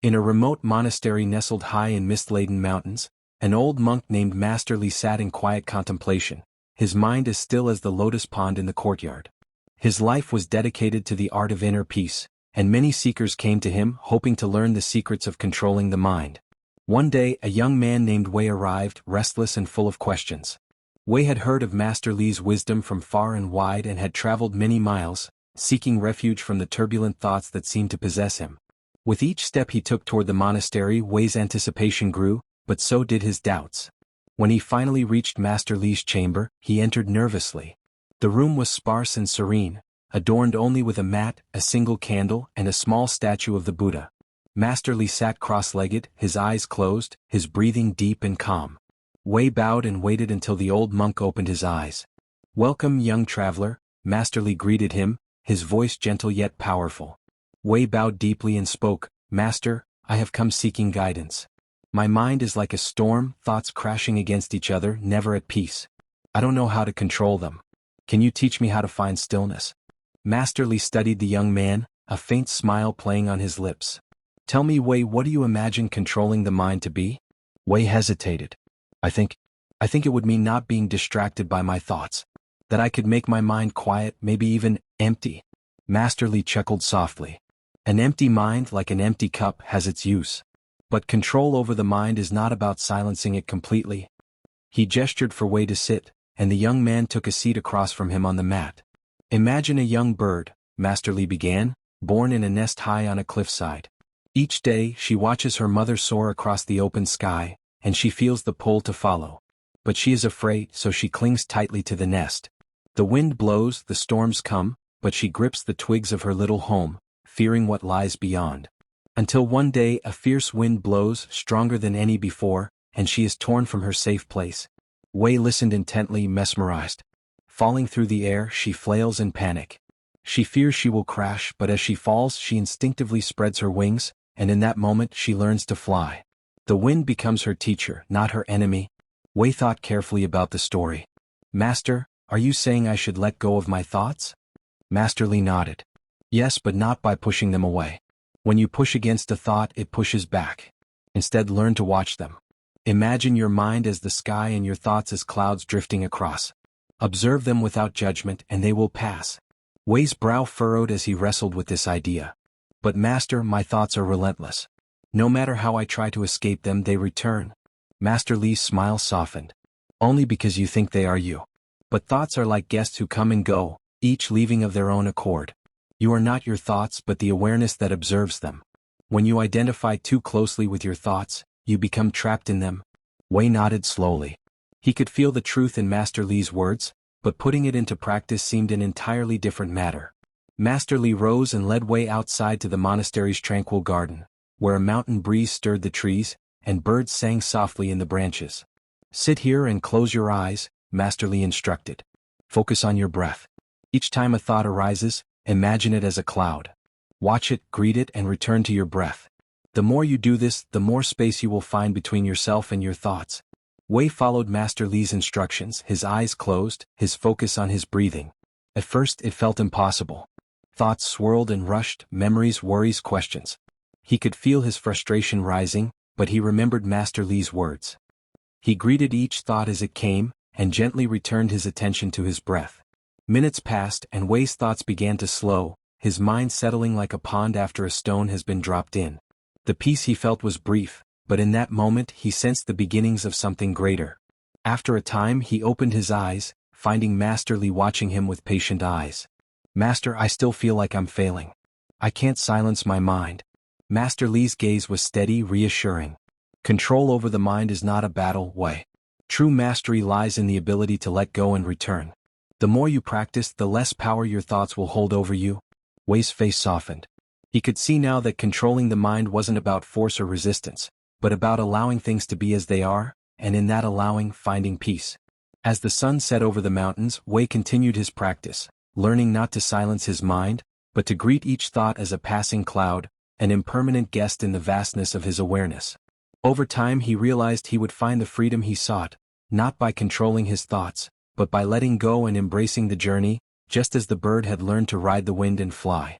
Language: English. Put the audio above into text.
In a remote monastery nestled high in mist-laden mountains, an old monk named Master Li sat in quiet contemplation, his mind as still as the lotus pond in the courtyard. His life was dedicated to the art of inner peace, and many seekers came to him hoping to learn the secrets of controlling the mind. One day a young man named Wei arrived, restless and full of questions. Wei had heard of Master Li's wisdom from far and wide and had traveled many miles, seeking refuge from the turbulent thoughts that seemed to possess him. With each step he took toward the monastery, Wei's anticipation grew, but so did his doubts. When he finally reached Master Li's chamber, he entered nervously. The room was sparse and serene, adorned only with a mat, a single candle, and a small statue of the Buddha. Master Li sat cross-legged, his eyes closed, his breathing deep and calm. Wei bowed and waited until the old monk opened his eyes. "Welcome, young traveler," Master Li greeted him, his voice gentle yet powerful. Wei bowed deeply and spoke, "Master, I have come seeking guidance. My mind is like a storm, thoughts crashing against each other, never at peace. I don't know how to control them. Can you teach me how to find stillness?" Master Li studied the young man, a faint smile playing on his lips. "Tell me, Wei, what do you imagine controlling the mind to be?" Wei hesitated. I think it would mean not being distracted by my thoughts. That I could make my mind quiet, maybe even empty." Master Li chuckled softly. "An empty mind, like an empty cup, has its use. But control over the mind is not about silencing it completely." He gestured for Wei to sit, and the young man took a seat across from him on the mat. "Imagine a young bird," Master Li began, "born in a nest high on a cliffside. Each day she watches her mother soar across the open sky, and she feels the pull to follow. But she is afraid, so she clings tightly to the nest. The wind blows, the storms come, but she grips the twigs of her little home, fearing what lies beyond. Until one day a fierce wind blows, stronger than any before, and she is torn from her safe place." Wei listened intently, mesmerized. Falling through the air, she flails in panic. She fears she will crash, but as she falls she instinctively spreads her wings, and in that moment she learns to fly. The wind becomes her teacher, not her enemy. Wei thought carefully about the story. "Master, are you saying I should let go of my thoughts?" Master Li nodded. "Yes, but not by pushing them away. When you push against a thought, it pushes back. Instead, learn to watch them. Imagine your mind as the sky and your thoughts as clouds drifting across. Observe them without judgment, and they will pass." Wei's brow furrowed as he wrestled with this idea. "But Master, my thoughts are relentless. No matter how I try to escape them, they return." Master Li's smile softened. "Only because you think they are you. But thoughts are like guests who come and go, each leaving of their own accord. You are not your thoughts but the awareness that observes them. When you identify too closely with your thoughts, you become trapped in them." Wei nodded slowly. He could feel the truth in Master Li's words, but putting it into practice seemed an entirely different matter. Master Li rose and led Wei outside to the monastery's tranquil garden, where a mountain breeze stirred the trees, and birds sang softly in the branches. "Sit here and close your eyes," Master Li instructed. "Focus on your breath. Each time a thought arises, imagine it as a cloud. Watch it, greet it, and return to your breath. The more you do this, the more space you will find between yourself and your thoughts." Wei followed Master Li's instructions, his eyes closed, his focus on his breathing. At first it felt impossible. Thoughts swirled and rushed, memories, worries, questions. He could feel his frustration rising, but he remembered Master Li's words. He greeted each thought as it came, and gently returned his attention to his breath. Minutes passed, and Wei's thoughts began to slow, his mind settling like a pond after a stone has been dropped in. The peace he felt was brief, but in that moment he sensed the beginnings of something greater. After a time he opened his eyes, finding Master Li watching him with patient eyes. "Master, I still feel like I'm failing. I can't silence my mind." Master Li's gaze was steady, reassuring. "Control over the mind is not a battle, Wei. True mastery lies in the ability to let go and return. The more you practice, the less power your thoughts will hold over you." Wei's face softened. He could see now that controlling the mind wasn't about force or resistance, but about allowing things to be as they are, and in that allowing, finding peace. As the sun set over the mountains, Wei continued his practice, learning not to silence his mind, but to greet each thought as a passing cloud, an impermanent guest in the vastness of his awareness. Over time he realized he would find the freedom he sought, not by controlling his thoughts, but by letting go and embracing the journey, just as the bird had learned to ride the wind and fly.